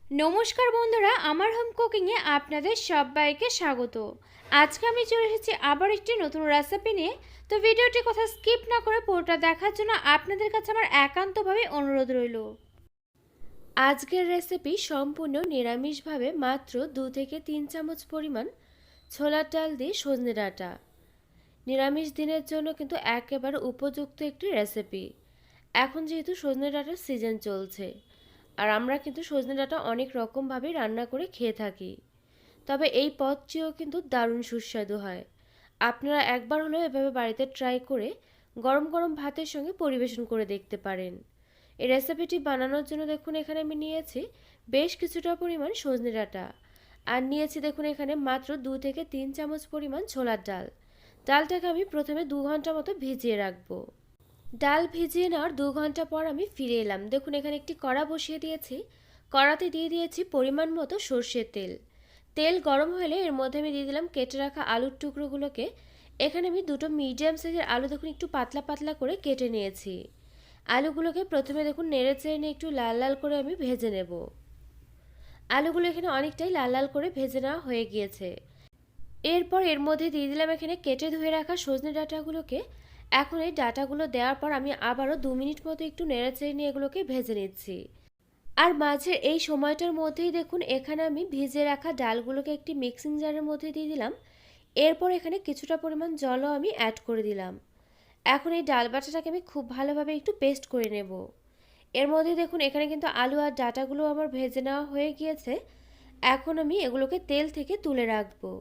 নমস্কার বন্ধুরা, আমার হোম কুকিংয়ে আপনাদের সবাইকে স্বাগত। আজকে আমি চলে এসেছি আবার একটি নতুন রেসিপি নিয়ে। তো ভিডিওটি কথা স্কিপ না করে পুরোটা দেখার জন্য আপনাদের কাছে আমার একান্তভাবে অনুরোধ রইল। আজকের রেসিপি সম্পূর্ণ নিরামিষভাবে মাত্র 2 থেকে 3 চামচ পরিমাণ ছোলার ডাল দিয়ে সজনে ডাঁটা। নিরামিষ দিনের জন্য কিন্তু একেবারে উপযুক্ত একটি রেসিপি। এখন যেহেতু সজনে ডাঁটার সিজন চলছে, আর আমরা কিন্তু সজনে ডাঁটা অনেক রকমভাবে রান্না করে খেয়ে থাকি, তবে এই পদটিও কিন্তু দারুণ সুস্বাদু হয়। আপনারা একবার হলেও এভাবে বাড়িতে ট্রাই করে গরম গরম ভাতের সঙ্গে পরিবেশন করে দেখতে পারেন। এই রেসিপিটি বানানোর জন্য দেখুন এখানে আমি নিয়েছি বেশ কিছুটা পরিমাণ সজনে ডাঁটা, আর নিয়েছি দেখুন এখানে মাত্র 2 থেকে 3 চামচ পরিমাণ ছোলার ডাল। ডালটাকে আমি প্রথমে 2 ঘন্টা মতো ভিজিয়ে রাখবো। ডাল ভিজিয়ে নেওয়ার 2 ঘন্টা পর আমি ফিরে এলাম। দেখুন এখানে একটি কড়া বসিয়ে দিয়েছি। কড়াতে দিয়ে দিয়েছি পরিমাণ মতো সর্ষের তেল। তেল গরম হলে এর মধ্যে আমি দিয়ে দিলাম কেটে রাখা আলুর টুকরোগুলোকে। এখানে আমি দুটো মিডিয়াম সাইজের আলু দেখুন একটু পাতলা পাতলা করে কেটে নিয়েছি। আলুগুলোকে প্রথমে দেখুন নেড়ে চেড়ে নিয়ে একটু লাল লাল করে আমি ভেজে নেব। আলুগুলো এখানে অনেকটাই লাল লাল করে ভেজে নেওয়া হয়ে গিয়েছে। এরপর এর মধ্যে দিয়ে দিলাম এখানে কেটে ধুয়ে রাখা সজনে ডাঁটাগুলোকে। এখন এই ডাঁটাগুলো দেওয়ার পর আমি আবারও 2 মিনিট মতো একটু নেড়েচেড়ে নিয়ে এগুলোকে ভেজে নিচ্ছি। আর মাঝের এই সময়টার মধ্যেই দেখুন এখানে আমি ভিজিয়ে রাখা ডালগুলোকে একটি মিক্সিং জারের মধ্যে দিয়ে দিলাম। এরপর এখানে কিছুটা পরিমাণ জলও আমি অ্যাড করে দিলাম। এখন এই ডাল বাটাটাকে আমি খুব ভালোভাবে একটু পেস্ট করে নেব। এর মধ্যে দেখুন এখানে কিন্তু আলু আর ডাঁটাগুলো আমার ভেজে নেওয়া হয়ে গিয়েছে। এখন আমি এগুলোকে তেল থেকে তুলে রাখবো।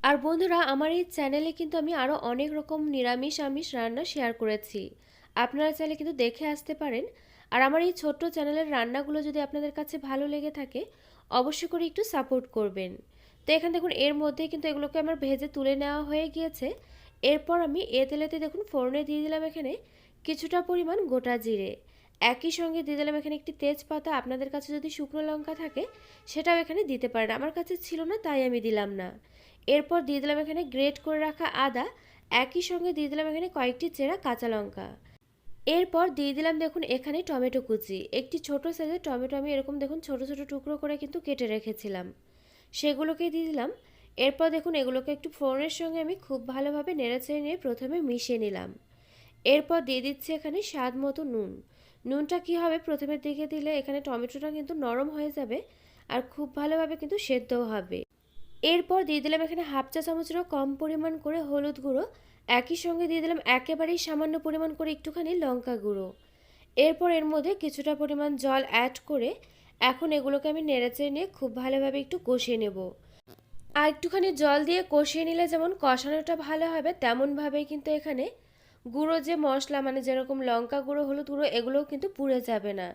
আর বন্ধুরা, আমার এই চ্যানেলে কিন্তু আমি আরও অনেক রকম নিরামিষ আমিষ রান্না শেয়ার করেছি। আপনারা চাইলে কিন্তু দেখে আসতে পারেন। আর আমার এই ছোট্ট চ্যানেলের রান্নাগুলো যদি আপনাদের কাছে ভালো লেগে থাকে, অবশ্যই করে একটু সাপোর্ট করবেন। তো এখানে দেখুন এর মধ্যে কিন্তু এগুলোকে আমার ভেজে তুলে নেওয়া হয়ে গিয়েছে। এরপর আমি তেলেতে দেখুন ফোড়নে দিয়ে দিলাম এখানে কিছুটা পরিমাণ গোটা জিরে। একই সঙ্গে দিয়ে দিলাম এখানে একটি তেজপাতা। আপনাদের কাছে যদি শুকনো লঙ্কা থাকে সেটাও এখানে দিতে পারেন, আমার কাছে ছিল না তাই আমি দিলাম না। এরপর দিয়ে দিলাম এখানে গ্রেট করে রাখা আদা। একই সঙ্গে দিয়ে দিলাম এখানে কয়েকটি চেরা কাঁচা লঙ্কা। এরপর দিয়ে দিলাম দেখুন এখানে টমেটো কুচি। একটি ছোট সাইজের টমেটো আমি এরকম দেখুন ছোট ছোট টুকরো করে কিন্তু কেটে রেখেছিলাম, সেগুলোকে দিয়ে দিলাম। এরপর দেখুন এগুলোকে একটু ফোড়নের সঙ্গে আমি খুব ভালোভাবে নেড়েচেড়ে নিয়ে প্রথমে মিশিয়ে নিলাম। এরপর দিয়ে দিচ্ছি এখানে স্বাদ মতো নুন। নুনটা কি হবে, প্রথমের দিকে দিলে এখানে টমেটোটা কিন্তু নরম হয়ে যাবে, আর খুব ভালোভাবে কিন্তু সেদ্ধও হবে। এরপর দিয়ে দিলাম এখানে হাফ চা চামচেরও কম পরিমাণ করে হলুদ গুঁড়ো। একই সঙ্গে দিয়ে দিলাম একেবারেই সামান্য পরিমাণ করে একটুখানি লঙ্কা গুঁড়ো। এরপর এর মধ্যে কিছুটা পরিমাণ জল অ্যাড করে এখন এগুলোকে আমি নেড়েচেড়ে নিয়ে খুব ভালোভাবে একটু কষিয়ে নেব। আর একটুখানি জল দিয়ে কষিয়ে নিলে যেমন কষানোটা ভালো হবে, তেমনভাবেই কিন্তু এখানে গুঁড়ো যে মশলা মানে যেরকম লঙ্কা গুঁড়ো হলুদ গুঁড়ো এগুলোও কিন্তু পুড়ে যাবে না।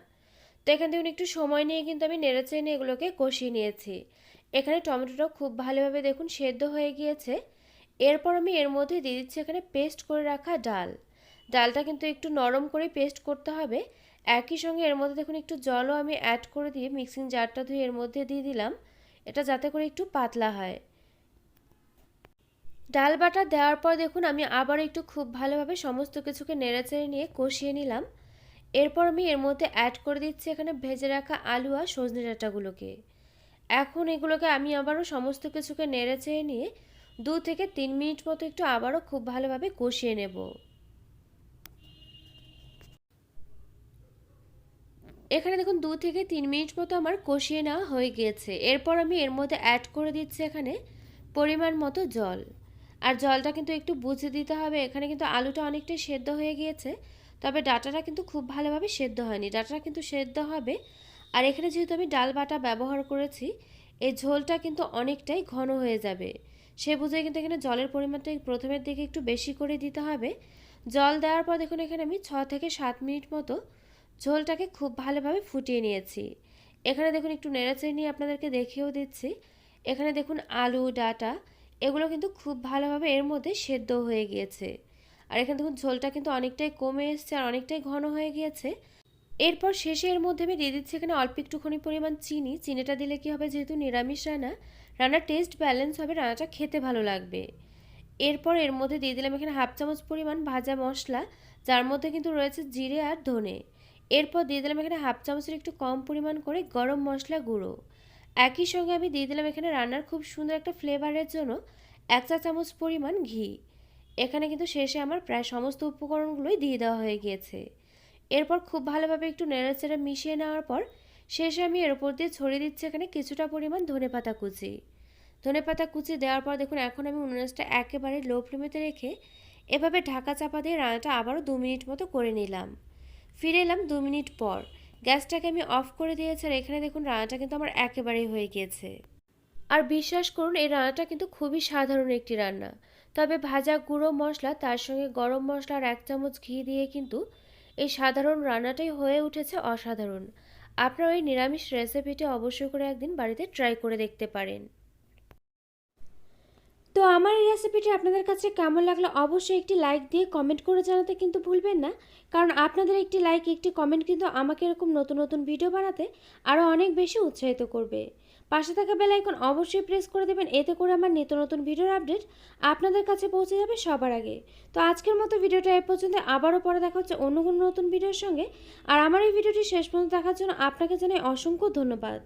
তো এখান থেকে একটু সময় নিয়ে কিন্তু আমি নেড়েচেড়ে নিয়ে এগুলোকে কষিয়ে নিয়েছি। এখানে টমেটোটাও খুব ভালোভাবে দেখুন সেদ্ধ হয়ে গিয়েছে। এরপর আমি এর মধ্যে দিয়ে দিচ্ছি এখানে পেস্ট করে রাখা ডাল। ডালটা কিন্তু একটু নরম করে পেস্ট করতে হবে। একই সঙ্গে এর মধ্যে দেখুন একটু জলও আমি অ্যাড করে দিয়ে মিক্সিং জারটা ধুয়ে এর মধ্যে দিয়ে দিলাম, এটা যাতে করে একটু পাতলা হয়। ডাল বাটা দেওয়ার পর দেখুন আমি আবার একটু খুব ভালোভাবে সমস্ত কিছুকে নেড়েচেড়ে নিয়ে কষিয়ে নিলাম। এরপর আমি এর মধ্যে অ্যাড করে দিচ্ছি এখানে ভেজে রাখা আলু আর সজনে ডাঁটাগুলোকে। এখন এগুলোকে আমি আবারও সমস্ত কিছুকে নেড়েচেড়ে নিয়ে 2 থেকে 3 মিনিট মতো একটু আবারও খুব ভালোভাবে কষিয়ে নেব। এখানে দেখুন 2 থেকে 3 মিনিট মতো আমার কষিয়ে নেওয়া হয়ে গিয়েছে। এরপর আমি এর মধ্যে অ্যাড করে দিচ্ছি এখানে পরিমাণ মতো জল। আর জলটা কিন্তু একটু বুঝে দিতে হবে, এখানে কিন্তু আলুটা অনেকটাই সেদ্ধ হয়ে গিয়েছে, তবে ডাঁটাটা কিন্তু খুব ভালোভাবে সেদ্ধ হয়নি। ডাঁটাটা কিন্তু সেদ্ধ হবে। আর এখানে যেহেতু আমি ডাল বাটা ব্যবহার করেছি, এই ঝোলটা কিন্তু অনেকটাই ঘন হয়ে যাবে। সে বুঝে কিন্তু এখানে জলের পরিমাণটা প্রথমের দিকে একটু বেশি করে দিতে হবে। জল দেওয়ার পর দেখুন এখানে আমি 6 থেকে 7 মিনিট মতো ঝোলটাকে খুব ভালোভাবে ফুটিয়ে নিয়েছি। এখানে দেখুন একটু নেড়েচেড়ে নিয়ে আপনাদেরকে দেখিয়েও দিচ্ছি। এখানে দেখুন আলু ডাঁটা এগুলো কিন্তু খুব ভালোভাবে এর মধ্যে সেদ্ধ হয়ে গিয়েছে। আর এখানে দেখুন ঝোলটা কিন্তু অনেকটাই কমে এসছে আর অনেকটাই ঘন হয়ে গিয়েছে। এরপর শেষে এর মধ্যে আমি দিয়ে দিচ্ছি এখানে অল্প একটুখানি পরিমাণ চিনি। চিনিটা দিলে কি হবে, যেহেতু নিরামিষ রান্না, রান্নার টেস্ট ব্যালেন্স হবে, রান্নাটা খেতে ভালো লাগবে। এরপর এর মধ্যে দিয়ে দিলাম এখানে হাফ চামচ পরিমাণ ভাজা মশলা, যার মধ্যে কিন্তু রয়েছে জিরে আর ধনে। এরপর দিয়ে দিলাম এখানে হাফ চামচের একটু কম পরিমাণ করে গরম মশলা গুঁড়ো। একই সঙ্গে আমি দিয়ে দিলাম এখানে রান্নার খুব সুন্দর একটা ফ্লেভারের জন্য 1 চা চামচ পরিমাণ ঘি। এখানে কিন্তু শেষে আমার প্রায় সমস্ত উপকরণগুলোই দিয়ে দেওয়া হয়ে গিয়েছে। এরপর খুব ভালোভাবে একটু নেড়েচেড়ে মিশিয়ে নেওয়ার পর শেষে আমি এর উপর দিয়ে ছড়িয়ে দিচ্ছি এখানে কিছুটা পরিমাণ ধনেপাতা কুচি। ধনেপাতা কুচি দেওয়ার পর দেখুন এখন আমি উনুনটা একেবারে লো ফ্লেমেতে রেখে এভাবে ঢাকা চাপা দিয়ে রান্নাটা আবারও 2 মিনিট মতো করে নিলাম। ফিরে এলাম 2 মিনিট পর। গ্যাসটাকে আমি অফ করে দিয়েছি আর এখানে দেখুন রান্নাটা কিন্তু আমার একেবারেই হয়ে গিয়েছে। আর বিশ্বাস করুন এই রান্নাটা কিন্তু খুবই সাধারণ একটি রান্না। তবে ভাজা গুঁড়ো মশলা তার সঙ্গে গরম মশলা আর 1 চামচ ঘি দিয়ে কিন্তু এই সাধারণ রান্নাটাই হয়ে উঠেছে অসাধারণ। আপনারা ওই নিরামিষ রেসিপিটি অবশ্যই করে একদিন বাড়িতে ট্রাই করে দেখতে পারেন। তো আমার এই রেসিপিটি আপনাদের কাছে কেমন লাগলো অবশ্যই একটি লাইক দিয়ে কমেন্ট করে জানাতে কিন্তু ভুলবেন না। কারণ আপনাদের একটি লাইক একটি কমেন্ট কিন্তু আমাকে এরকম নতুন নতুন ভিডিও বানাতে আরও অনেক বেশি উৎসাহিত করবে। পাশে থাকা বেল আইকন অবশ্যই প্রেস করে দেবেন, এতে করে আমার নিত্য নতুন ভিডিওর আপডেট আপনাদের কাছে পৌঁছে যাবে সবার আগে। তো আজকের মতো ভিডিওটা এই পর্যন্ত, আবারও পরে দেখা হচ্ছে অন্য কোনো নতুন ভিডিওর সঙ্গে। আর আমার এই ভিডিওটি শেষ পর্যন্ত দেখার জন্য আপনাকে জানাই অসংখ্য ধন্যবাদ।